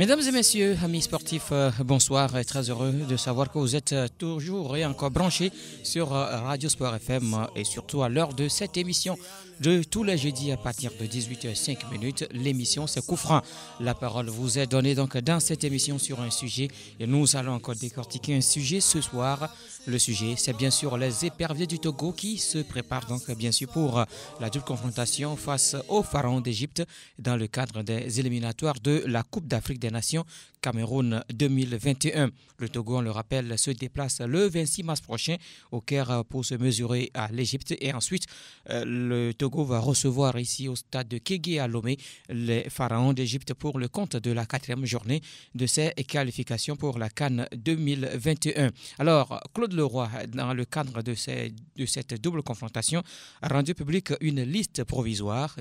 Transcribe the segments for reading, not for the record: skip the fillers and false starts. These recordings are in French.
Mesdames et messieurs, amis sportifs, bonsoir et très heureux de savoir que vous êtes toujours et encore branchés sur Radio Sport FM et surtout à l'heure de cette émission de tous les jeudis à partir de 18h05. L'émission c'est Coup Franc. La parole vous est donnée donc dans cette émission sur un sujet et nous allons encore décortiquer un sujet ce soir. Le sujet c'est bien sûr les éperviers du Togo qui se préparent donc bien sûr pour la double confrontation face aux pharaons d'Égypte dans le cadre des éliminatoires de la Coupe d'Afrique des Nations Cameroun 2021. Le Togo, on le rappelle, se déplace le 26 mars prochain au Caire pour se mesurer à l'Égypte et ensuite le Togo va recevoir ici au stade de Kégué à Lomé les pharaons d'Égypte pour le compte de la 4e journée de ces qualifications pour la CAN 2021. Alors, Claude Leroy, dans le cadre de cette double confrontation, a rendu public une liste provisoire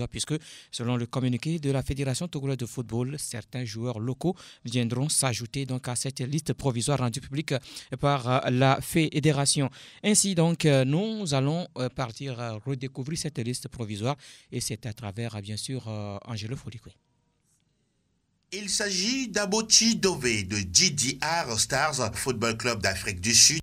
puisque selon le communiqué de la Fédération togolaise de football, certains joueurs locaux viendront s'ajouter donc à cette liste provisoire rendue publique par la fédération. Ainsi donc, nous allons partir redécouvrir cette liste provisoire et c'est à travers bien sûr Angelo Folikwe. Il s'agit d'Aboti Dové de GDR Stars Football Club d'Afrique du Sud,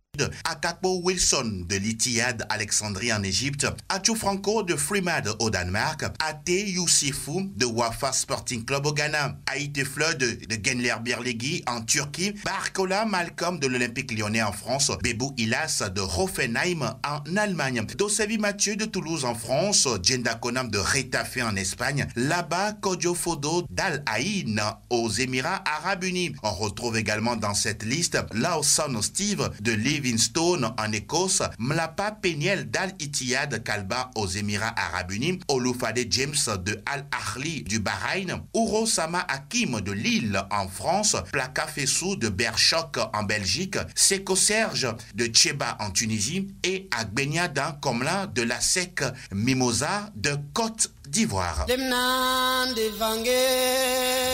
Akakpo Wilson de l'Ittihad Alexandrie en Égypte, Achu Franco de Freemad au Danemark, Ate Youssifou de Wafa Sporting Club au Ghana, Haïté Flood de Genler Birligui en Turquie, Barcola Malcolm de l'Olympique Lyonnais en France, Bebou Ilas de Hoffenheim en Allemagne, Dosevi Mathieu de Toulouse en France, Djenda Konam de Retafe en Espagne, Laba Kodjo Fodo d'Al Ain aux Émirats Arabes Unis. On retrouve également dans cette liste Lawson Steve de Livingstone en Écosse, Mlapa Peniel d'Al Ittihad Kalba aux Émirats Arabes Unis, Olufade James de Al Ahly du Bahreïn, Ouro Sama Hakim de Lille en France, Plaka Fessou de Berchok en Belgique, Seko Serge de Tcheba en Tunisie et Agbenia Dan Komla de la SEC Mimosa de Côte d'Ivoire.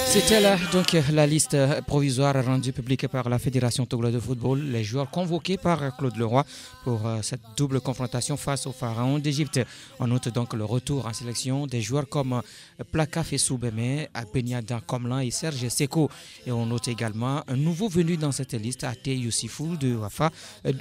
C'était là donc la liste provisoire rendue publique par la Fédération togolaise de football, les joueurs convoqués par Claude Leroy pour cette double confrontation face aux pharaons d'Égypte. On note donc le retour en sélection des joueurs comme Plaka Fessou Beme, Agbenia Dan Komla et Serge Seko. Et on note également un nouveau venu dans cette liste, Ate Youssifou de Wafa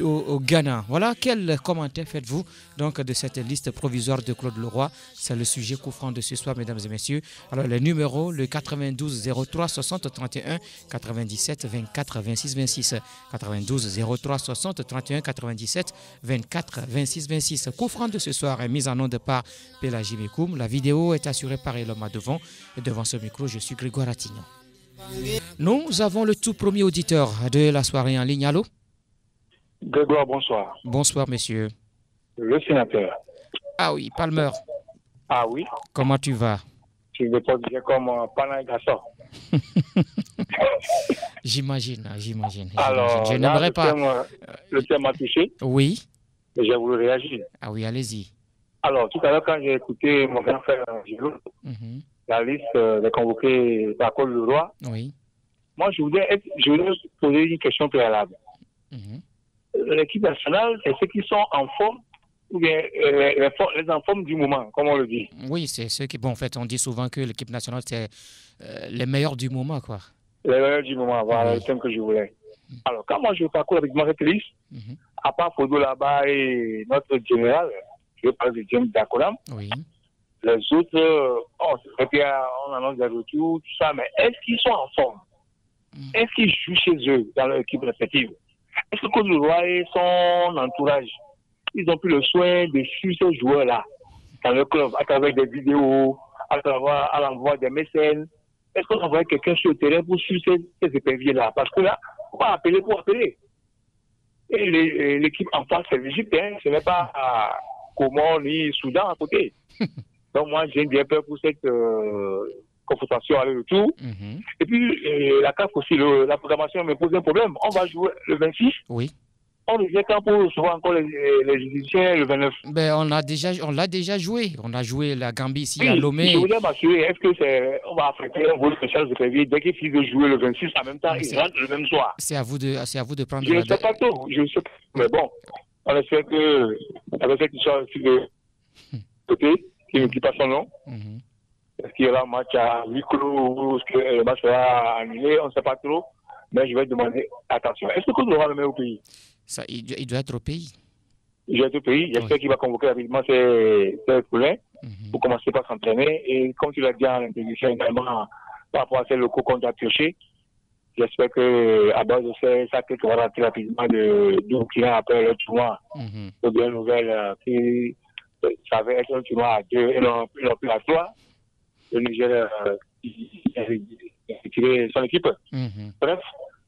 au Ghana. Voilà, quel commentaire faites-vous donc de cette liste provisoire de Claude Leroy? C'est le sujet Coup Franc de ce soir, mesdames et messieurs. Alors, les numéros, le 92 03 60 31 97 24 26 26. 92 03 60 31 97 24 26 26. Coup Franc de ce soir est mis en onde par Pélagie Mekoum. La vidéo est assurée par Eloma Devant. Et devant ce micro, je suis Grégoire Attignon. Nous avons le tout premier auditeur de la soirée en ligne. Allô? Grégoire, bonsoir. Bonsoir, monsieur. Le sénateur. Ah oui, Palmer. Ah oui. Comment tu vas? Tu me poses bien comme Panay Gasson. J'imagine. Alors, je n'aimerais pas. Le thème m'a touché. Oui. Et j'ai voulu réagir. Ah oui, allez-y. Alors, tout à l'heure, quand j'ai écouté mon grand frère Angelo, la liste des convoqués par Claude Leroy, oui. Moi, je voudrais poser une question préalable. L'équipe nationale, c'est ceux qui sont en forme ou bien les en forme du moment, comme on le dit. Oui, c'est ceux qui... Bon, en fait, on dit souvent que l'équipe nationale, c'est les meilleurs du moment, quoi. Les meilleurs du moment, voilà le thème que je voulais. Alors, quand moi je parcours avec cette liste, à part Fodo là-bas et notre général, je parle de James Dakolam, oui. Les autres, on annonce des retours, tout ça, mais est-ce qu'ils sont en forme? Est-ce qu'ils jouent chez eux, dans leur équipe respective? Est-ce que Claude Leroy et son entourage, ils ont pris le soin de suivre ces joueurs-là dans le club, à travers des vidéos, à l'envoi des mécènes? Est-ce qu'on envoie quelqu'un sur le terrain pour suivre ces éperviers-là? Parce que là, on va appeler pour appeler. Et l'équipe en face, c'est l'Égypte, hein, ce n'est pas Comore ni Soudan à côté. Donc moi, j'ai bien peur pour cette confrontation aller-retour. Et puis, la CAF aussi, la programmation me pose un problème. On va jouer le 26. Oui. On revient quand pour recevoir encore les Égyptiens le 29. Ben, on l'a déjà joué. On a joué la Gambie ici à Lomé. Je voulais m'assurer, est-ce que on va affecter un vol spécial de prévu dès qu'ils finissent de jouer le 26 en même temps, ils rentrent le même soir. C'est à vous de prendre je ne sais pas trop, mais bon, on espère que avec cette histoire aussi de côté, qui pas son nom, Est-ce qu'il y aura un match à huis clos ou est-ce que le match sera annulé? On ne sait pas trop. Mais je vais demander attention. Est-ce que Côte d'Ivoire le met au pays? Ça, il doit être au pays. Il est au pays. J'espère Oui. qu'il va convoquer rapidement ses poulains pour commencer par s'entraîner. Et comme tu l'as dit en introduction également, par rapport à ces locaux qu'on doit piocher, j'espère qu'à base de ces sacres qui vont rentrer rapidement de Burkina après le tournoi, de bien nouvelles qui ça va être un tournoi à 2 et non plus à 3. Le Niger a retiré son équipe. Bref,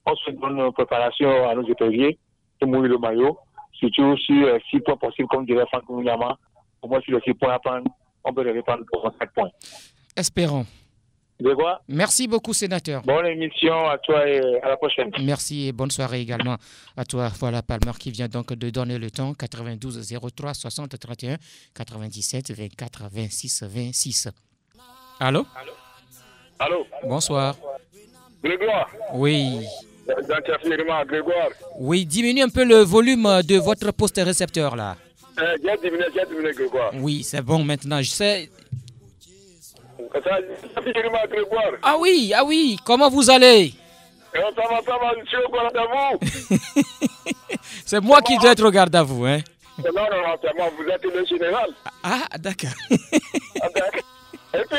on se donne une préparation à nos éperviers pour mouiller le maillot, surtout sur 6 points possibles, comme dirait Franck Mouniama. Au moins, sur les 6 points à prendre, on peut les reprendre pour 4 points. Espérons. Grégoire, merci beaucoup, sénateur. bonne émission à toi et à la prochaine. Merci et bonne soirée également à toi. Voilà Palmer qui vient donc de donner le temps. 92 03 60 31 97 24 26 26. Allô? Allô? Bonsoir. Grégoire. Oui. Grégoire. Oui, diminue un peu le volume de votre poste récepteur là. J'ai diminué, Grégoire. Oui, c'est bon maintenant. Je sais. Grégoire. Ah oui. Comment vous allez? Ça va, monsieur, au vous. C'est moi qui dois être au garde à vous, hein? Non, c'est moi, vous êtes le général. Ah, d'accord. Et puis,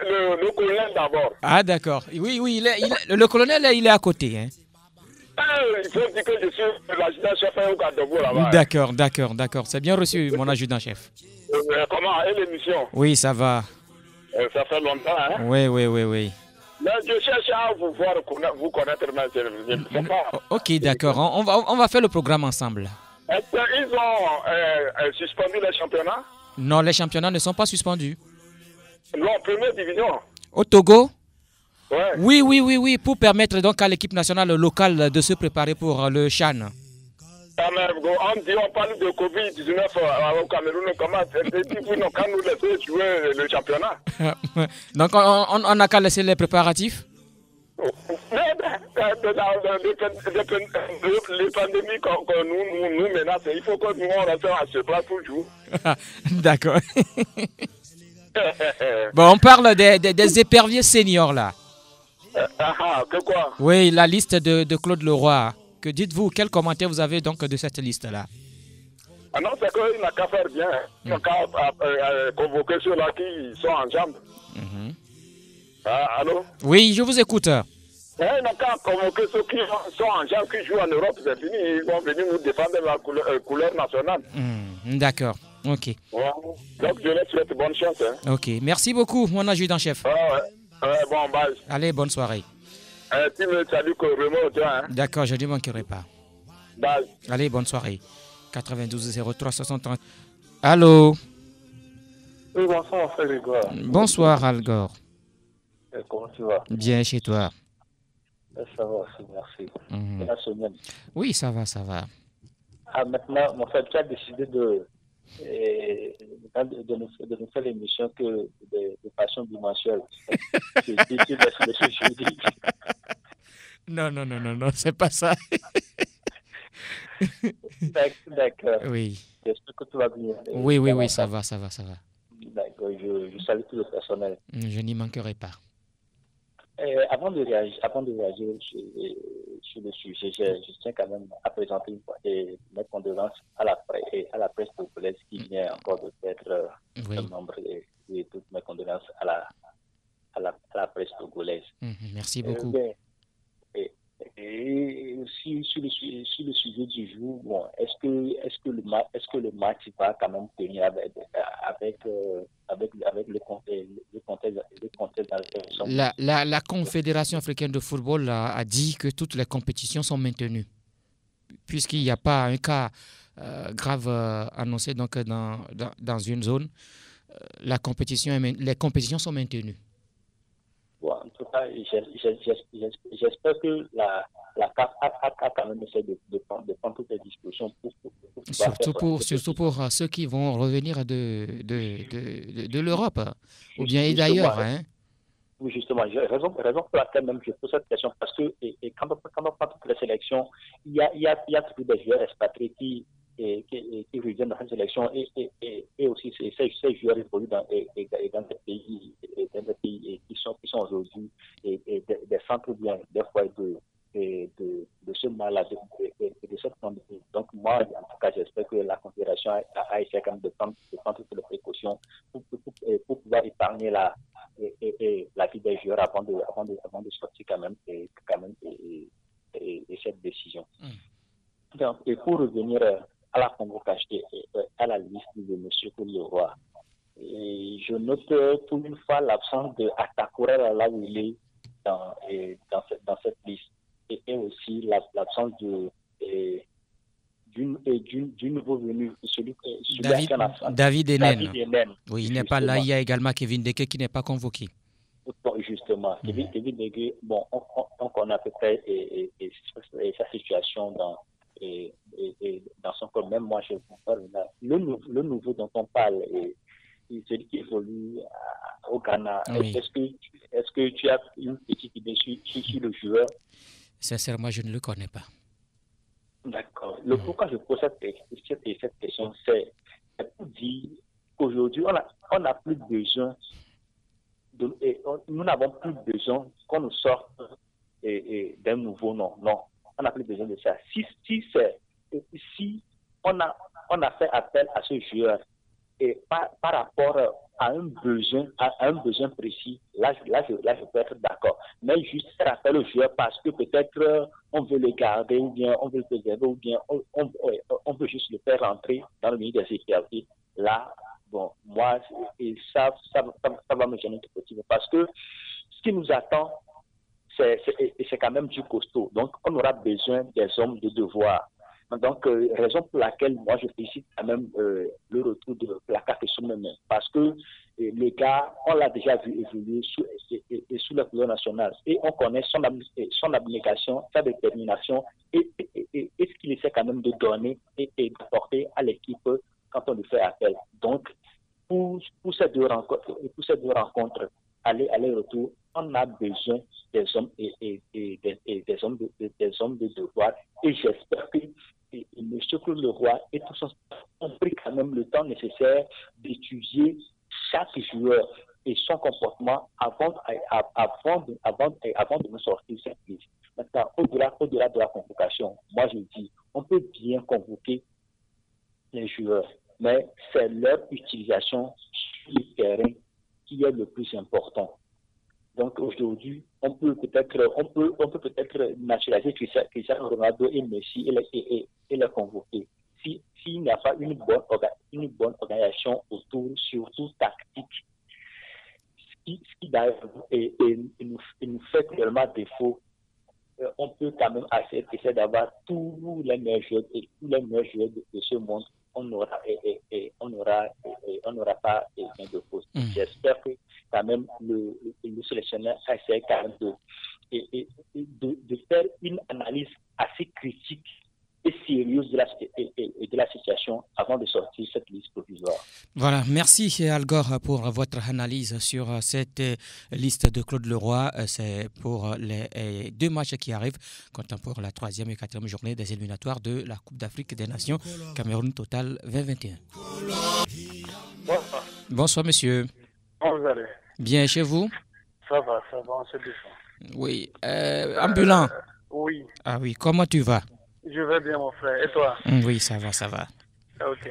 le colonel d'abord. Ah, d'accord. Oui, le colonel, il est à côté, hein? Il faut dire que je suis l'adjudant-chef au garde de vous là-bas. D'accord. C'est bien reçu, mon adjudant-chef. Comment est l'émission? Oui, ça va. Ça fait longtemps, hein? Oui. Mais je cherche à vous voir, vous connaître, mais je ne sais pas. Ok, d'accord. On va faire le programme ensemble. Est-ce qu'ils ont suspendu les championnats? Non, les championnats ne sont pas suspendus. Non, première division. Au Togo? Ouais. Oui, pour permettre donc à l'équipe nationale locale de se préparer pour le CHAN. On parle de Covid-19 au Cameroun, comment quand nous laissons jouer le championnat? Donc on n'a qu'à laisser les préparatifs? Les pandémies que nous menacent, il faut que nous on reste à ce plat toujours. D'accord. Bon, on parle des éperviers seniors là. Que quoi? Oui, la liste de Claude Leroy. Que dites-vous? Quel commentaire vous avez donc de cette liste-là? Ah non, c'est qu'il n'a qu'à faire bien. Il n'a qu'à convoquer ceux-là qui sont en jambes. Allô? Oui, je vous écoute. Il n'a qu'à convoquer ceux qui sont en jambes, qui jouent en Europe, c'est fini. Ils vont venir nous défendre la couleur nationale. D'accord, ok. Ouais. Donc je leur souhaite bonne chance. Hein. Ok, merci beaucoup, mon adjudant-chef. Bon, bye. Allez, bonne soirée. Tu me salues que vraiment, toi. Hein. D'accord, je ne manquerai pas. Bye. Allez, bonne soirée. 92 03 60. Allô? Oui, bonsoir, frère Grégoire. Bonsoir, Algor. Comment tu vas? Bien chez toi? Ça va aussi, merci. La semaine. Oui, ça va. Ah, maintenant, mon frère, tu as décidé de nous faire l'émission que de façon bimensuelle. Tu laisses le jeudi. Non, c'est pas ça. D'accord. Oui. J'espère que tout va bien. Oui, ça va. D'accord, je salue tout le personnel. Je n'y manquerai pas. Avant de réagir sur le sujet, je tiens quand même à présenter mes condoléances à la presse togolaise qui vient encore de perdre un membre et toutes mes condoléances à la presse togolaise. Merci beaucoup. Et aussi sur le sujet du jour, bon, est-ce que le match va quand même tenir avec le contexte dans le La Confédération africaine de football a dit que toutes les compétitions sont maintenues, puisqu'il n'y a pas un cas grave annoncé donc dans une zone. Les compétitions sont maintenues. Bon, en tout cas, j'espère que la CAF a quand même essayé de prendre toutes les dispositions surtout pour ceux qui vont revenir de l'Europe ou bien et d'ailleurs. Hein. Oui, justement, raison pour laquelle même je pose cette question, parce que quand on prend toutes les sélections, il y a toujours des joueurs expatriés qui qui reviennent dans cette sélection et aussi ces joueurs évoluent dans des pays, qui sont aujourd'hui des centres bien, des fois de ce mal-là, de cette pandémie. Donc moi, en tout cas, j'espère que la Confédération a essayé quand même de prendre toutes les précautions pour pouvoir épargner la vie des joueurs avant de sortir quand même cette décision. Donc, et pour revenir à la convocation, à la liste de M. Leroy, je note pour une fois l'absence de Atakura là où il est dans cette liste, et aussi l'absence du nouveau venu, David Enen. Oui, il n'est pas là. Justement. Il y a également Kevin Deke qui n'est pas convoqué. Bon, justement, Kevin Deke, bon, on connaît à peu près sa situation dans son corps. Même moi, je vous parle le nouveau dont on parle, celui qui évolue au Ghana. Oui. Est-ce que tu as une petite idée sur le joueur? Sincèrement, je ne le connais pas. D'accord. Pourquoi je pose cette question, c'est pour dire qu'aujourd'hui, on n'a plus besoin nous n'avons plus besoin qu'on nous sorte d'un nouveau nom. Non, on n'a plus besoin de ça. Si on a fait appel à ce joueur et par rapport à un besoin précis, là je peux être d'accord. Mais juste faire appel au joueur parce que peut-être on veut le garder ou bien on veut le préserver ou bien on veut juste le faire rentrer dans le milieu des équipes. Là, bon, moi, ça va me gêner tout petit peu parce que ce qui nous attend, c'est quand même du costaud. Donc, on aura besoin des hommes de devoir. Donc, raison pour laquelle moi, je félicite quand même le retour de Plaka Kessoumene parce que le gars, on l'a déjà vu évoluer sous la couleur nationale et on connaît son abnégation, sa détermination et ce qu'il essaie quand même de donner et d'apporter à l'équipe quand on lui fait appel. Donc, pour ces deux rencontres, aller-retour, on a besoin des hommes et des hommes de devoir. Et j'espère que M. Claude Leroy et tous son staff ont pris quand même le temps nécessaire d'étudier chaque joueur et son comportement avant de nous sortir cette liste. Maintenant, au-delà de la convocation, moi je dis, on peut bien convoquer les joueurs, mais c'est leur utilisation sur le terrain qui est le plus important. Donc aujourd'hui, on peut peut-être naturaliser Cristiano Ronaldo et Messi et les convoquer. S'il n'y a pas une bonne organisation autour, surtout tactique, ce qui d'ailleurs nous fait tellement défaut, on peut quand même essayer d'avoir tous les meilleurs joueurs de ce monde. On n'aura pas gain de cause. J'espère que quand même le sélectionneur essaie quand même de faire une analyse assez critique et sérieuse de la situation avant de sortir cette liste provisoire. Voilà, merci Al Gore pour votre analyse sur cette liste de Claude Leroy. C'est pour les deux matchs qui arrivent, comptant pour la 3e et 4e journée des éliminatoires de la Coupe d'Afrique des Nations Cameroun Total 2021. Bonsoir. Bonsoir monsieur. Comment vous allez? Bien chez vous? Ça va, on se défend. Oui. Ambulant? Oui. Ah oui, comment tu vas? Je vais bien mon frère, et toi? Oui, ça va. Ok.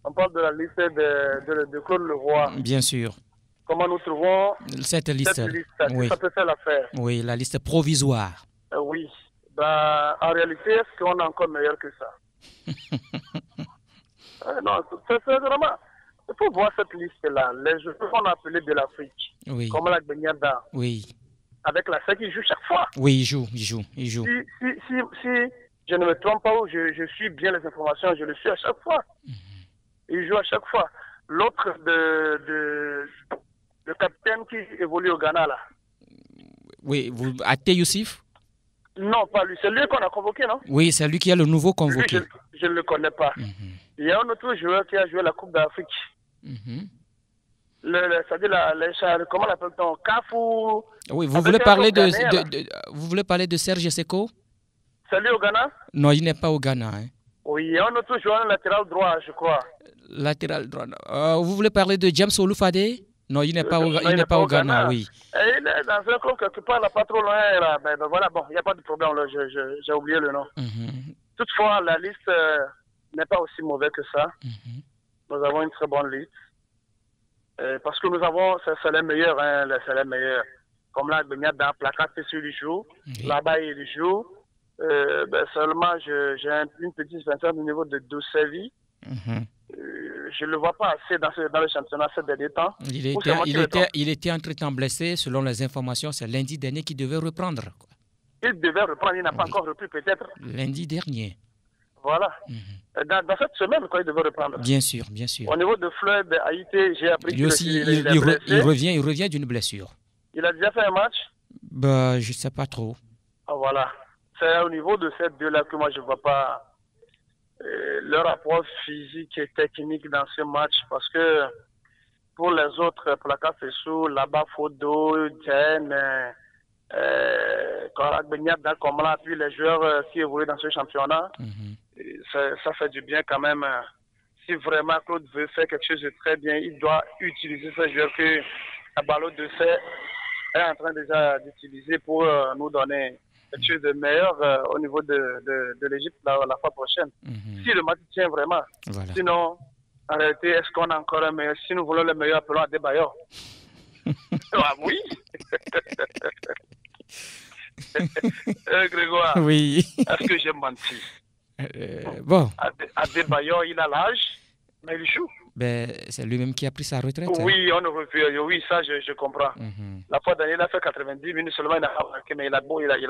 On parle de la liste de Claude Leroy. Bien sûr. Comment nous trouvons cette liste? Oui. Ça peut faire l'affaire. Oui, la liste provisoire. Oui. En réalité, est-ce qu'on est encore meilleur que ça? Non, c'est vraiment... Il faut voir cette liste-là. Les joueurs qu'on a appelés de l'Afrique, oui. Comme la Benyada, oui. Avec la CEC, ils jouent chaque fois. Oui, ils jouent. Si je ne me trompe pas, ou je suis bien les informations, je le suis à chaque fois. Ils jouent à chaque fois. L'autre le capitaine qui évolue au Ghana, là. Oui, Até Youssif? Non, pas lui. C'est lui qu'on a convoqué, non? Oui, c'est lui qui est le nouveau convoqué. Lui, je ne le connais pas. Il y a un autre joueur qui a joué la Coupe d'Afrique. C'est-à-dire comment l'appelle-t-on? Kafou. Oui, vous voulez parler de Serge Seko? C'est lui au Ghana? Non, il n'est pas au Ghana. Hein. Oui, on a toujours un latéral droit, je crois. Latéral droit. Vous voulez parler de James Olufade? Non, il n'est pas, Non, il n'est pas au Ghana, oui. Et il est dans un club quelque part, là, pas trop loin. Là. Ben, voilà, bon, il n'y a pas de problème, là, j'ai oublié le nom. Toutefois, la liste n'est pas aussi mauvaise que ça. Nous avons une très bonne liste. Parce que nous avons, c'est les meilleurs, hein, c'est les meilleurs. Comme là, Benyat dans Placard, c'est sur le jour. Là-bas, il joue. Ben, seulement, j'ai une petite vingtaine au niveau de Doucevi. Je ne le vois pas assez dans le championnat ces derniers temps. Il était entre-temps blessé. Selon les informations, c'est lundi dernier qu'il devait reprendre. Quoi. Il devait reprendre, il n'a pas encore repris peut-être. Lundi dernier. Voilà. Dans cette semaine, quoi, il devait reprendre. Bien sûr, bien sûr. Au niveau de Fleur de Haïti, j'ai appris qu'il il revient d'une blessure. Il a déjà fait un match? Bah, je ne sais pas trop. Ah, voilà. C'est au niveau de ces deux-là que moi, je ne vois pas leur rapport physique et technique dans ce match. Parce que pour les autres, Placard Fessou, là-bas, Fodo, Jen, Komla, puis les joueurs qui évoluent dans ce championnat, ça fait du bien quand même. Si vraiment Claude veut faire quelque chose de très bien, il doit utiliser ces joueurs que la Ballot de Serre est en train déjà d'utiliser pour nous donner quelque chose de meilleur au niveau de l'Égypte la fois prochaine. Si le match tient vraiment. Voilà. Sinon, en réalité, est-ce qu'on a encore un meilleur? Si nous voulons le meilleur, appelons à Adebayor. Ah oui. Grégoire, oui. Est-ce que j'ai menti? Bon. Adebayor, il a l'âge, mais il joue. Ben, c'est lui-même qui a pris sa retraite. Oui, on ne oui, ça je comprends. La fois dernière, il a fait 90 minutes seulement, il n'a pas marqué, mais il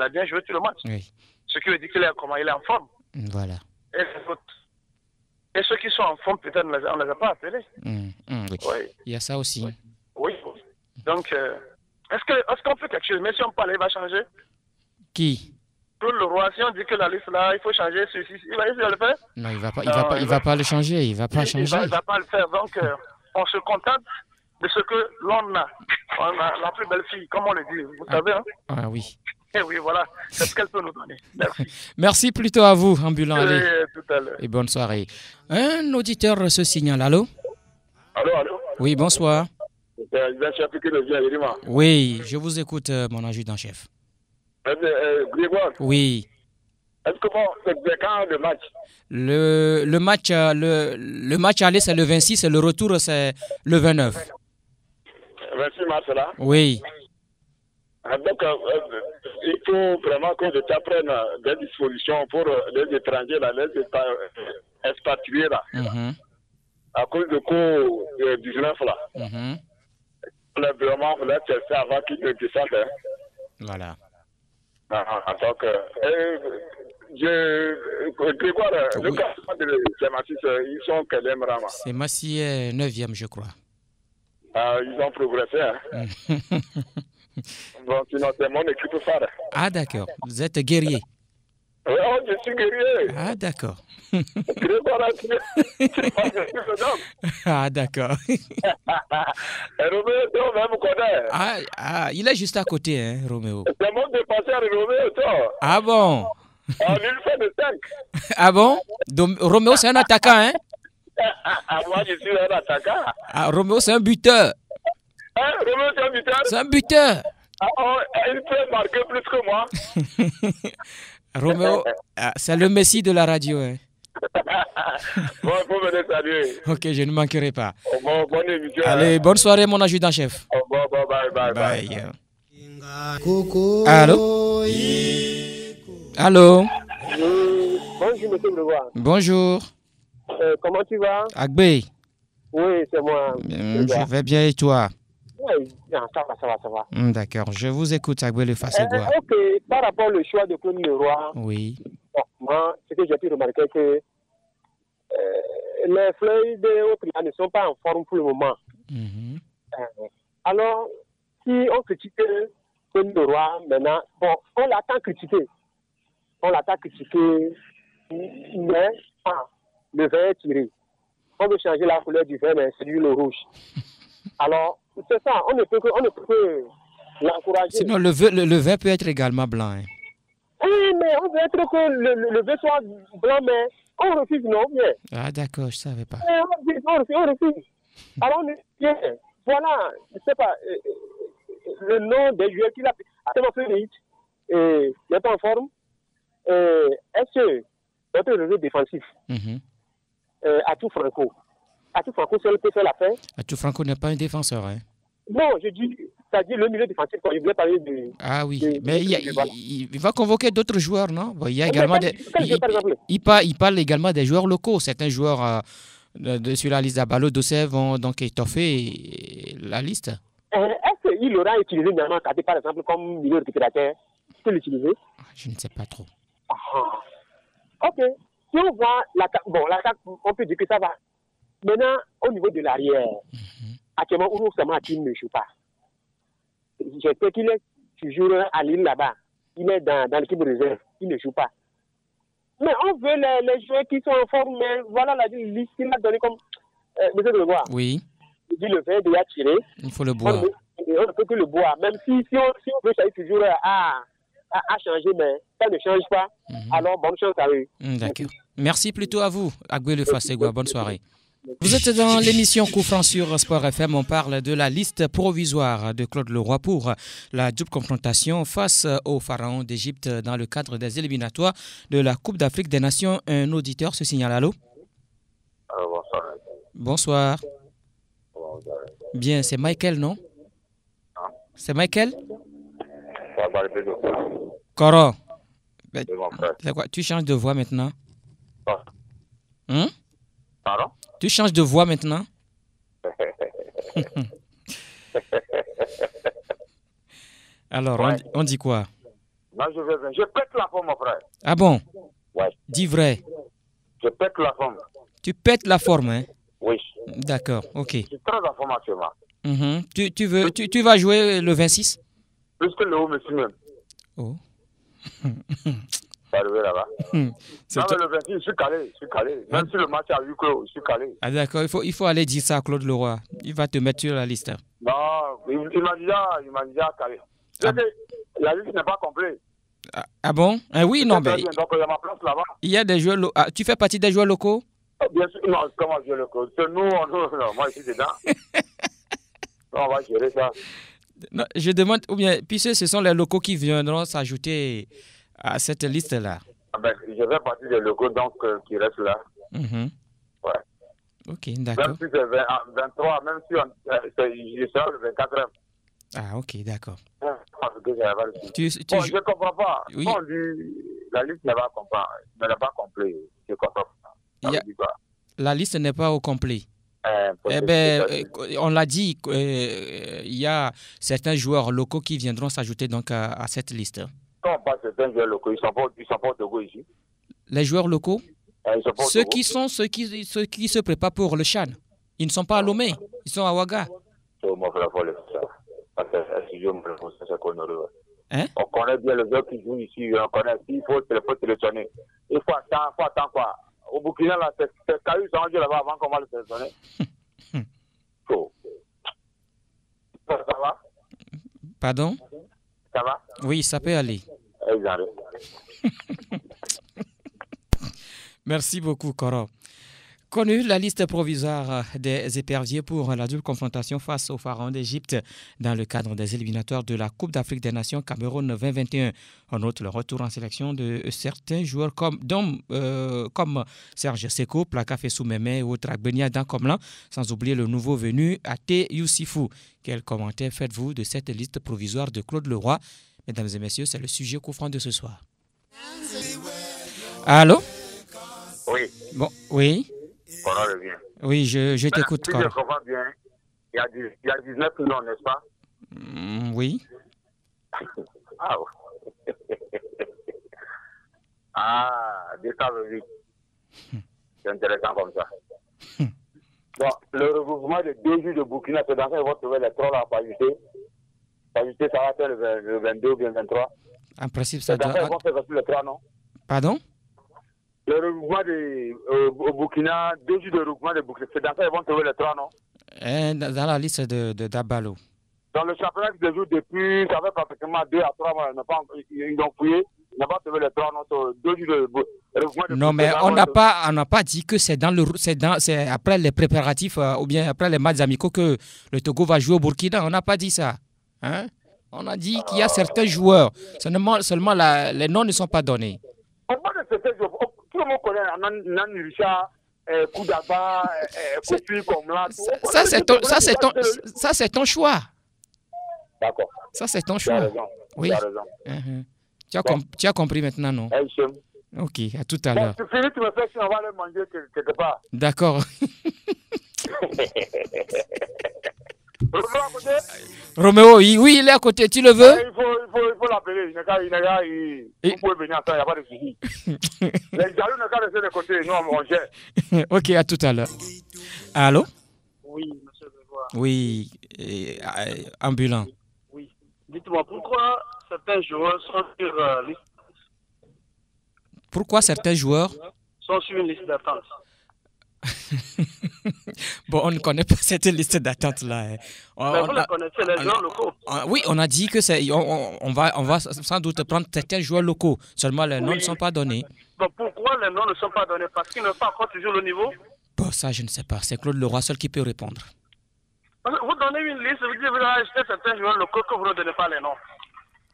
a bien joué tout le match. Oui. Ce qui veut dire qu'il est en forme. Voilà. Et ceux qui sont en forme, peut-être on ne les a pas appelés. Oui. Oui. Il y a ça aussi. Oui. Donc, est-ce qu'on fait quelque chose? Mais si on parle, il va changer. Qui? Pour le roi, si on dit que la liste là, il faut changer ceci, il va essayer de le faire? Non, il va pas le changer. Il va pas changer. Il va pas le faire. Donc, on se contente de ce que l'on a. On a la plus belle fille, comme on le dit. Vous savez, hein? Ah oui. Et oui, voilà. C'est ce qu'elle peut nous donner. Merci. Merci plutôt à vous, ambulant. Allez. Tout à l'heure. Et bonne soirée. Un auditeur se signale. Allô? Allô? Oui, bonsoir. C'est l'adjudant-chef qui revient, oui, je vous écoute, mon adjudant-chef. Grégoire? Oui. Est-ce que c'est quand le match? Le match aller, c'est le 26 et le retour, c'est le 29. 26 mars, là? Oui. Donc, il faut vraiment que l'État prenne des dispositions pour les étrangers, là, les expatriés, là. À cause du Covid-19, là. Vraiment, vous êtes fait avant qu'ils ne descendent. Hein. Voilà. Donc, Grégoire, le classement de Semassi, ils sont quel Rama? Semassi est 9e, je crois. Ils ont progressé. Hein. Bon, sinon, c'est mon équipe phare. Ah, d'accord. Vous êtes guerrier. Oui, je suis guerrier. Ah, d'accord. Grégoire, ah, d'accord. Roméo, toi, même connaît. Ah, il est juste à côté, hein, Roméo. C'est mon défenseur, Roméo, toi. Ah bon? Il fait de 5. Ah bon? Roméo, c'est un attaquant, hein? Moi, je suis un attaquant. Ah, Roméo, c'est un buteur. Hein, Roméo, c'est un buteur? C'est un buteur. Il peut marquer plus que moi. Roméo, c'est le Messi de la radio. Hein. Bon, il faut venir saluer. Ok, je ne manquerai pas. Bonne émission. Allez, bonne soirée, mon adjudant-chef. Bye. Allô? Allô? Bonjour, monsieur Grégoire. Bonjour. Comment tu vas? Agbe. Oui, c'est moi. Je vais bien et toi? Oui, ça va. D'accord, je vous écoute, Agbe le Fasegua. Ok, par rapport au choix de Claude Leroy, oui. Bon, moi, ce que j'ai pu remarquer, c'est que les fleurs de autres ne sont pas en forme pour le moment. Alors, si on critique Claude Leroy maintenant, bon, on l'attend critiquer, mais le vert est tiré. On veut changer la couleur du vert, mais c'est lui le rouge. Alors, c'est ça, on ne peut que l'encourager. Sinon, le vert peut être également blanc. Hein. Oui, mais on veut être que le vœu soit blanc, mais on refuse, non, bien. Ah, d'accord, je ne savais pas. On refuse. Alors, voilà, je ne sais pas, le nom des joueurs qu'il a tellement fait vite, n'est pas en forme. Est-ce que notre réseau défensif, Atou Franco seul peut faire l'affaire? Atou Franco n'est pas un défenseur, hein? Non, je dis, c'est-à-dire le milieu défensif, quand il voulait parler de... Ah oui, mais il va convoquer d'autres joueurs, non? Bon, il y a également il parle également des joueurs locaux. Certains joueurs sur la liste d'Abalo Dossé vont donc étoffer la liste. Est-ce qu'il aura utilisé Niamant Kate, par exemple, comme milieu récupérateur? Il peut l'utiliser? Je ne sais pas trop. Ok. Si on voit l'attaque, on peut dire que ça va. Maintenant, au niveau de l'arrière, actuellement, Ouro Samati ne joue pas. Je sais qu'il est toujours à Lille là-bas. Il est dans l'équipe de réserve. Il ne joue pas. Mais on veut les joueurs qui sont en forme. Mais voilà la liste qu'il a donnée comme Monsieur de Legois. Oui. Il dit le vin déjà tiré. Il faut le boire. On ne peut que le boire. Même si on veut changer toujours à changer, mais ça ne change pas. Alors, bonne chance à eux. D'accord. Merci plutôt à vous, Agbele Fasegwa. Bonne soirée. Vous êtes dans l'émission Coup franc sur Sport FM. On parle de la liste provisoire de Claude Leroy pour la double confrontation face au Pharaon d'Égypte dans le cadre des éliminatoires de la Coupe d'Afrique des Nations. Un auditeur se signale. Allô? Bonsoir. Bonsoir. Bien, c'est Michael, non? C'est Michael? Coro. C'est quoi? Tu changes de voix maintenant? Pardon? Tu changes de voix maintenant? Alors, ouais. on dit quoi? Non, je pète la forme, mon frère. Ah bon? Ouais. Dis vrai. Je pète la forme. Tu pètes la forme, hein? Oui. D'accord, ok. Je suis très en forme actuellement. Tu vas jouer le 26? Plus que le haut, monsieur même. Oh. C'est arrivé là-bas. Non, mais le 26, je suis calé. Même si le match a eu clos, je suis calé. Ah d'accord, il faut aller dire ça à Claude Leroy. Il va te mettre sur la liste. Non, il m'a déjà calé. La liste n'est pas complète. Ah bon? Oui, non, mais... Donc, il y a ma place là-bas. Il y a des joueurs locaux. Ah, tu fais partie des joueurs locaux? Bien sûr, non, comment joueurs locaux? C'est nous, non, moi, je suis dedans. On va gérer ça. Non, je demande, ou bien, puisque ce sont les locaux qui viendront s'ajouter à cette liste-là. Ah ben, je fais partie des locaux donc qui restent là. Ouais. Ok, d'accord. Même si c'est 23, même si je serai le 24e. Ah, ok, d'accord. Je ne comprends pas. Oui. On dit la liste n'est pas complète. Je ne comprends pas. La liste n'est pas au complet. On l'a dit, il y a certains joueurs locaux qui viendront s'ajouter donc à cette liste. Quand on parle de certains joueurs locaux, ils ne sont pas au Togo ici. Les joueurs locaux, ceux qui se préparent pour le Chan, ils ne sont pas à Lomé, ils sont à Ouaga. Hein? On connaît bien les joueurs qui jouent ici, on connaît. Il faut sélectionner. Il faut attendre quoi. Au Burkina, là, c'est Caillou, ça va là-bas avant qu'on va le sélectionner. Ça va? Pardon? Ça va? Oui, ça peut aller. Merci beaucoup, Koro. Connu la liste provisoire des éperviers pour la double confrontation face au Pharaon d'Égypte dans le cadre des éliminatoires de la Coupe d'Afrique des Nations Cameroun 2021. On note le retour en sélection de certains joueurs comme Serge Seko, Plaka Fessoumeme ou Tragbenia Dankomlan, sans oublier le nouveau venu Ate Youssifou. Quel commentaire faites-vous de cette liste provisoire de Claude Leroy? Mesdames et messieurs, c'est le sujet coup franc de ce soir. Allô? Oui. Bon, oui. Oui, je t'écoute. Si je comprends bien, il y a 19 noms, n'est-ce pas? Oui. Ça veut dire. C'est intéressant comme ça. Bon, le regroupement de 2 jours de Burkina, c'est dans ça qu'ils vont trouver les 3 là pour ajouter. Ça va faire le 22 ou bien le 23. En principe, ça doit... C'est dans ça qu'ils vont faire aussi le 3, non? Pardon? Le regroupement au Burkina, 2 jours de regroupement de Burkina, c'est dans ça qu'ils vont trouver les 3, non? Dans la liste de Dabalo. Dans le championnat qui se joue depuis, ça fait pratiquement 2 à 3 mois, ils ont fouillé. n'a pas trouvé les 3 notes, 2 jours de regroupement de Non, mais on n'a pas dit que c'est après les préparatifs ou bien après les matchs amicaux que le Togo va jouer au Burkina. On n'a pas dit ça. Hein? On a dit qu'il y a certains joueurs. Seulement les noms ne sont pas donnés. On parle de certains joueurs. Tout le monde connaît Nan Richard, Koudaba, Kofi, Komla. Ça, c'est ton choix. D'accord. Ça, c'est ton Tu as choix. raison. Oui. Tu as raison. Tu as compris maintenant, non? Ok, à tout à l'heure. Tu finis, tu me fais si on va aller manger quelque part. D'accord. Roméo à côté? Roméo, oui, il est à côté. Tu le veux? Il faut l'appeler. Vous pouvez venir ensemble, il n'y a pas de souci. Les jaloux ne qu'à laisser de côté. Nous, on gère. Ok, à tout à l'heure. Allô? Oui, monsieur Bévois. Oui, ambulant. Oui. Dites-moi, pourquoi certains joueurs sont sur liste Pourquoi certains joueurs sont sur une liste d'attente? Bon, on ne connaît pas cette liste d'attente-là. Vous la connaissez, les joueurs locaux. Oui, on a dit que on va sans doute prendre certains joueurs locaux. Seulement, les noms ne sont pas donnés. Bon, pourquoi les noms ne sont pas donnés? Parce qu'ils n'ont pas encore toujours le niveau? Bon, ça, je ne sais pas. C'est Claude Leroy seul qui peut répondre. Vous donnez une liste, vous dites que vous avez acheté certains joueurs locaux que vous ne donnez pas les noms.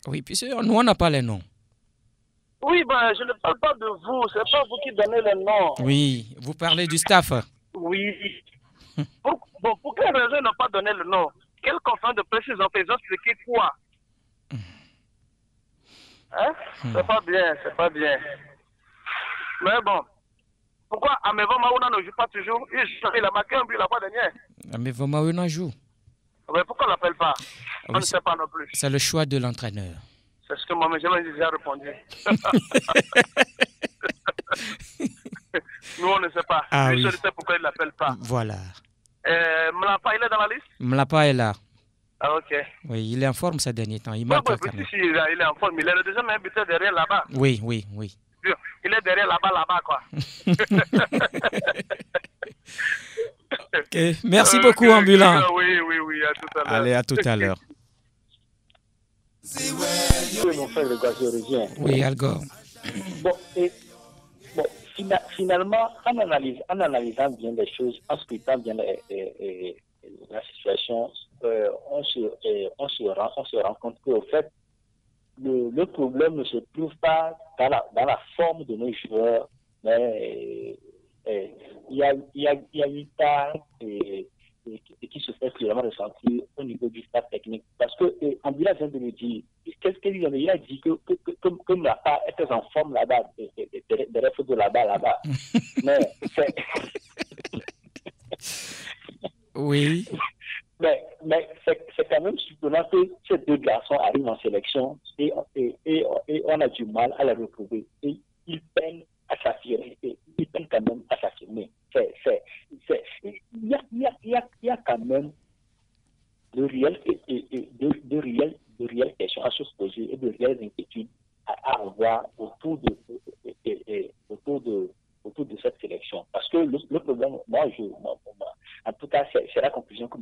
Oui, puis nous, on n'a pas les noms. Oui, ben, je ne parle pas de vous. Ce n'est pas vous qui donnez les noms. Oui, vous parlez du staff. Oui. Pour quelle raison ils n'ont pas donné le nom? Quelle conférence de presse ils ont fait? Ils ont expliqué quoi? Hein? C'est pas bien, c'est pas bien. Mais bon. Pourquoi Amevo Maouna ne joue pas toujours? Il a marqué un but la fois dernière. Amevo Maouna joue. Mais pourquoi on ne l'appelle pas? Oui, on ne sait pas non plus. C'est le choix de l'entraîneur. C'est ce que moi-même j'ai déjà répondu. Nous, on ne sait pas. Lui, je ne sais pourquoi il ne l'appelle pas. Voilà. Mlapa, il est dans la liste? Mlapa est là. Ah, ok. Oui, il est en forme ces derniers temps. Il marque quand même. Il est en forme. Il est le deuxième buteur derrière là-bas. Oui. Il est derrière là-bas, quoi. Okay. Merci beaucoup, ambulant. Oui, à tout à l'heure. Allez, à tout à l'heure. Mon frère de Gazorégien. Oui, Algor. Finalement, en analysant bien les choses, en scrutant bien la situation, on se rend compte qu'au fait, le problème ne se trouve pas dans la forme de nos joueurs, mais il y a une part qui se fait clairement ressentir au niveau du staff technique. Parce que Ambila vient de le dire. Qu'est-ce qu'il dit? Il a dit que comme la part était en forme là-bas, des refs de là-bas. Mais c'est... Oui. Mais c'est quand même surprenant que ces deux garçons arrivent en sélection et on a du mal à les retrouver. Et ils peinent à s'affirmer. Ils peinent quand même à s'affirmer. Il y a quand même de réelles questions à se poser et de réelles inquiétudes à avoir autour de cette sélection. Parce que le problème, en tout cas, c'est la conclusion que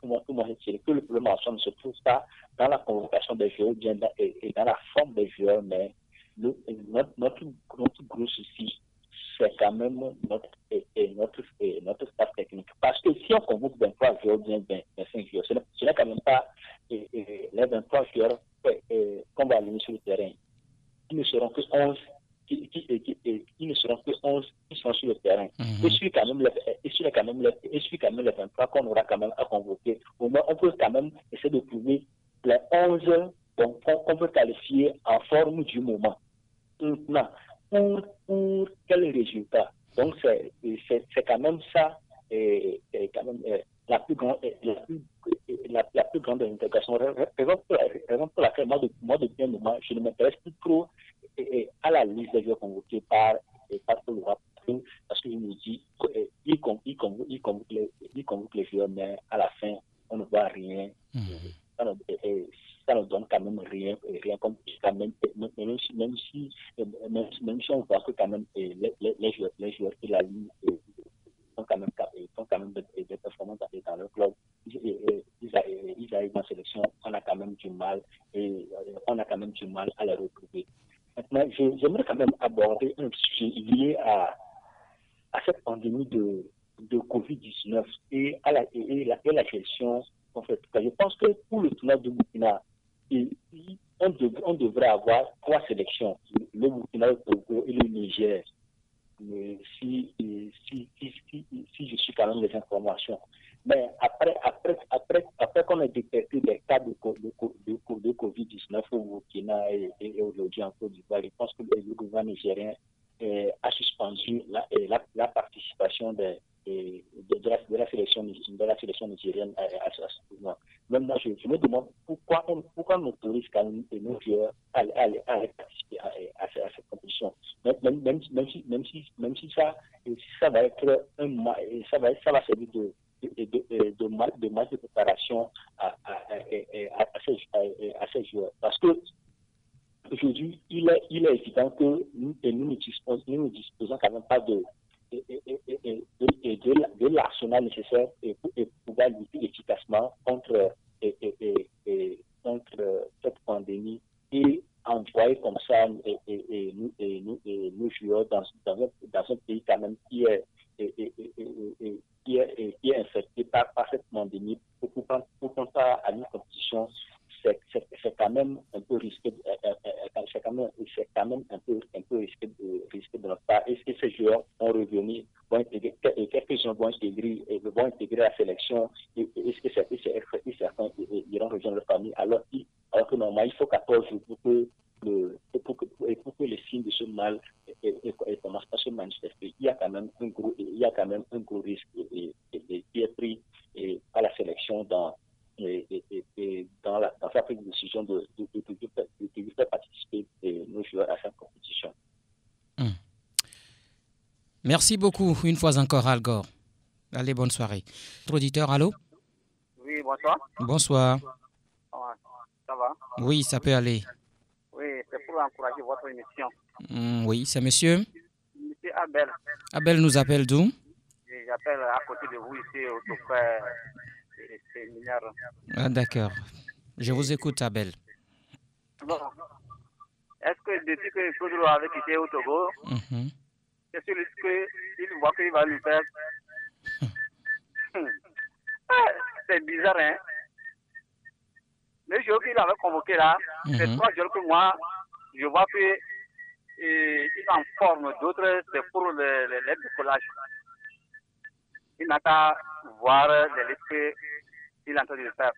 moi j'ai tirée, que le problème en soi ne se trouve pas dans la convocation des joueurs et dans la forme des joueurs, mais notre gros souci, c'est quand même notre staff technique. Parce que si on convoque 23 joueurs, bien 25 joueurs, ce n'est quand même pas les 23 joueurs qu'on va aligner sur le terrain. Ils ne seront que 11 qui sont sur le terrain. Et sur quand même les 23 qu'on aura quand même à convoquer. Au moins, on peut quand même essayer de trouver les 11 qu'on peut qualifier en forme du moment. Maintenant, pour quel résultat? Donc, c'est quand même ça, quand même, la plus grande intégration. Raison pour laquelle, moi, depuis un moment, je ne m'intéresse plus trop à la liste des joueurs convoqués par l'Europe, parce que je me dis qu'il convoque les joueurs, mais à la fin, on ne voit rien. Ça ne donne quand même rien comme même si on voit que quand même les joueurs de la ligne sont quand même des performances dans leur club. Ils arrivent en sélection, on a quand même du mal à les retrouver. Maintenant, mais j'aimerais quand même aborder un sujet lié à cette pandémie de Covid-19 et à la gestion. En fait, je pense que pour le tournoi de Burkina, on devrait avoir 3 sélections, le Burkina, le Togo et le Niger. Si je suis quand même les informations. Mais après qu'on ait détecté des cas de Covid-19 au Burkina et aujourd'hui en Côte d'Ivoire, je pense que le gouvernement nigérien a suspendu la participation de la sélection nigérienne à ce tournoi. Même moi, je me demande pourquoi on autorise quand même nos joueurs à participer à cette compétition. Même si ça va être ça va servir de match de préparation à ces joueurs. Parce que aujourd'hui, il est évident que nous ne disposons quand même pas de l'arsenal nécessaire pour pouvoir lutter efficacement contre cette pandémie et envoyer comme ça nos joueurs dans un pays quand même qui est infecté par cette pandémie pour prendre à une compétition. C'est quand même un peu risqué, c'est quand même un peu risqué de notre part. Est-ce que ces joueurs vont revenir, quelques-uns vont intégrer la sélection, est-ce que certains iront rejoindre leur famille, alors que normalement il faut 14 jours pour que les signes de ce mal commencent à se manifester. Il y a quand même un gros risque qui est pris par la sélection dans sa prise de décision de faire participer nos joueurs à cette compétition. Merci beaucoup une fois encore, Al Gore. Allez, bonne soirée. Notre auditeur, allô? Oui, bonsoir. Bonsoir. Ça va? Oui, ça peut aller. Oui, c'est pour encourager votre émission. Oui, c'est monsieur? Monsieur Abel. Abel nous appelle d'où? J'appelle à côté de vous ici au Toupet. C'est Mignard. Ah, d'accord. Je vous écoute, Abel. Bon. Est-ce que depuis que Claude avait quitté au Togo, c'est sûr qu'il voit qu'il va lui faire. C'est bizarre, hein? Les joueurs qu'il avait convoqués là, c'est 3 joueurs que moi, je vois qu'ils en forment, d'autres c'est pour les décollages. Il n'a qu'à voir les listes qu'il est en train de faire.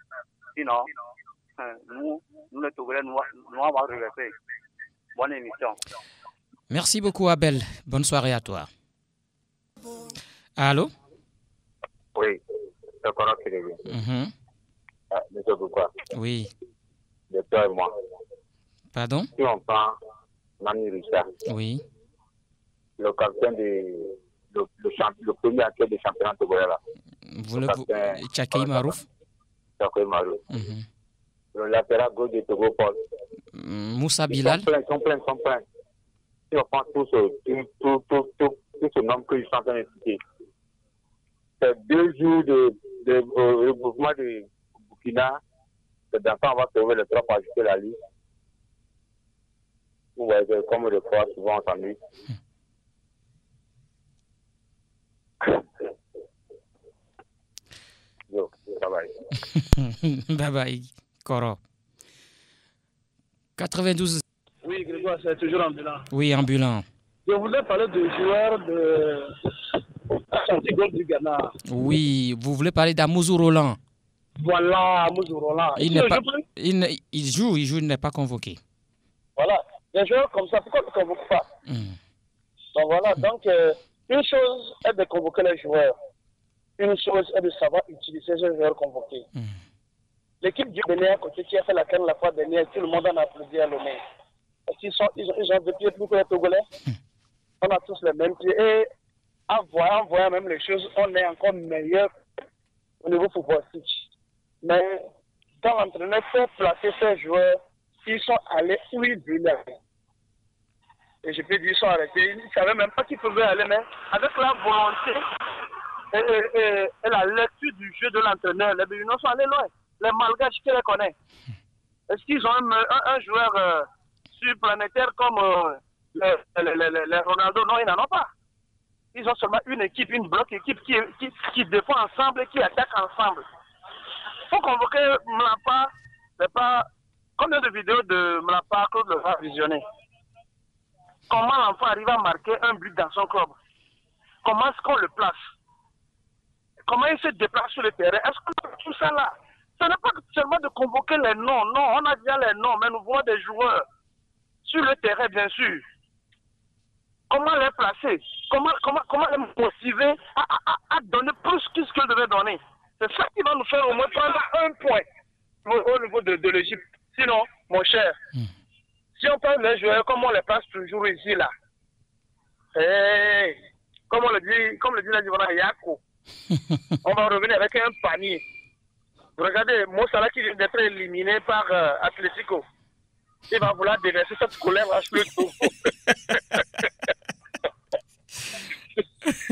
Sinon, nous les Togolais, nous allons regretter. Bonne émission. Merci beaucoup, Abel. Bonne soirée à toi. Allô? Oui, c'est correct que je monsieur Boukwa. Oui. De toi et moi. Pardon? Si on prend Nani Richard. Oui. Le capitaine le premier acteur du championnat togolais là. Tchakei Marouf. Tchakei Marouf. Le latéral gauche de Togo, Paul. Moussa Bilal. Ils sont pleins. Si on prend tout ce nombre que je suis en train de citer, c'est 2 jours de regroupement de Burkina. C'est d'enfant, on va trouver les 3 pour ajouter la liste. Vous voyez comme de fois souvent entendu. Yo, bye bye, Koro. 92. Oui, Grégoire, c'est toujours ambulant. Oui, ambulant. Je voulais parler de joueurs de Santiago du Ghana. Oui, vous voulez parler d'Amouzou Roland. Voilà, Amouzou Roland. Il joue, il n'est pas convoqué. Voilà, des joueurs comme ça, pourquoi on ne convoque pas? Donc voilà, donc une chose est de convoquer les joueurs. Une chose est de savoir utiliser ces joueurs convoqués. L'équipe du Bénin à côté qui a fait la canne la fois dernière, tout le monde en a applaudi à Lomé. Parce qu'ils ont des pieds plus que les Togolais. On a tous les mêmes pieds. Et en voyant même les choses, on est encore meilleur au niveau footballistique. Mais quand l'entraîneur faut placer ces joueurs, ils sont allés où ils voulaient aller. Et je peux dire, ils sont arrêtés. Ils ne savaient même pas qu'ils pouvaient aller, mais avec la volonté et la lecture du jeu de l'entraîneur, les Béninois sont allés loin. Les Malgaches qui les connaissent. Est-ce qu'ils ont un joueur planétaires comme les Ronaldo. Non, ils n'en ont pas. Ils ont seulement une équipe, une bloc équipe qui défend ensemble et qui attaque ensemble. Il faut convoquer Mlapa. C'est pas combien de vidéos de Mlapa Claude le va visionner. Comment l'enfant arrive à marquer un but dans son club? Comment est-ce qu'on le place? Comment il se déplace sur le terrain? Est-ce qu'on a tout ça là? Ce n'est pas seulement de convoquer les noms. Non, on a déjà les noms, mais nous voulons des joueurs sur le terrain, bien sûr. Comment les placer? Comment les motiver à donner plus que ce qu'ils devaient donner? C'est ça qui va nous faire au moins prendre un point au niveau de l'Égypte. Sinon, mon cher, si on parle les joueurs comme on les place toujours ici, là, comme le dit la Divana Yako, on va revenir avec un panier. Regardez, Mossala qui vient d'être éliminé par Atlético. Il va vouloir déverser cette colère à le tout.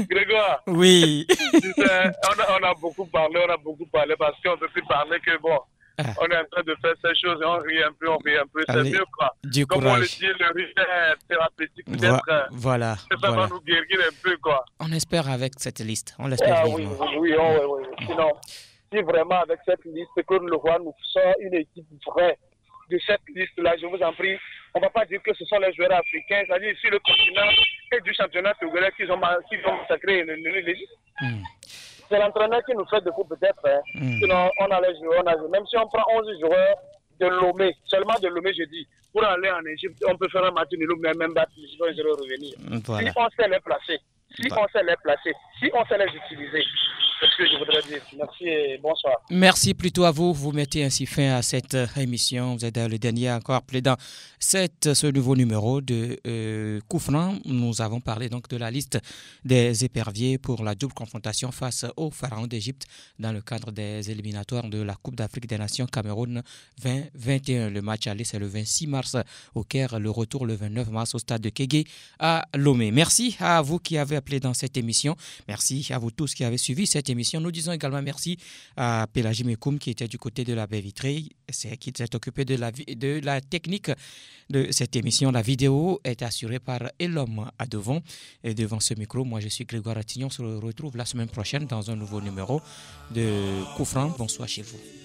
Grégoire. Oui. On a beaucoup parlé parce qu'on ne peut plus parler que bon. On est en train de faire ces choses et on rit un peu. C'est mieux quoi. Du Comme courage. on le dit, le rire est thérapeutique. Peut-être voilà. ça va nous guérir un peu quoi. On espère avec cette liste. On l'espère vivement. Oui. Sinon, si vraiment avec cette liste, Claude Leroy nous sort une équipe vraie de cette liste-là, je vous en prie, on ne va pas dire que ce sont les joueurs africains, c'est-à-dire ici le continent et du championnat togolais qui ont massacré l'Égypte. C'est l'entraîneur qui nous fait de coup peut-être. Sinon, on a les joueurs, même si on prend 11 joueurs de Lomé, seulement de Lomé, je dis, pour aller en Égypte, on peut faire un match nul, mais même battre, ils vont revenir. Voilà. Si on sait les placer, si on sait les utiliser, c'est ce que je voudrais dire. Merci et bonsoir. Merci plutôt à vous. Vous mettez ainsi fin à cette émission. Vous êtes le dernier encore appelé dans ce nouveau numéro de Coup franc. Nous avons parlé donc de la liste des éperviers pour la double confrontation face au Pharaon d'Égypte dans le cadre des éliminatoires de la Coupe d'Afrique des Nations Cameroun 2021. Le match aller, c'est le 26 mars au Caire. Le retour le 29 mars au stade de Kégué à Lomé. Merci à vous qui avez appelé dans cette émission. Merci à vous tous qui avez suivi cette émission. Nous disons également merci à Pélagie Mekoum qui était du côté de la baie vitrée, qui s'est occupé de la technique de cette émission. La vidéo est assurée par Elom Adevon. Et devant ce micro, moi je suis Grégoire Attignon. On se retrouve la semaine prochaine dans un nouveau numéro de Coup franc. Bonsoir chez vous.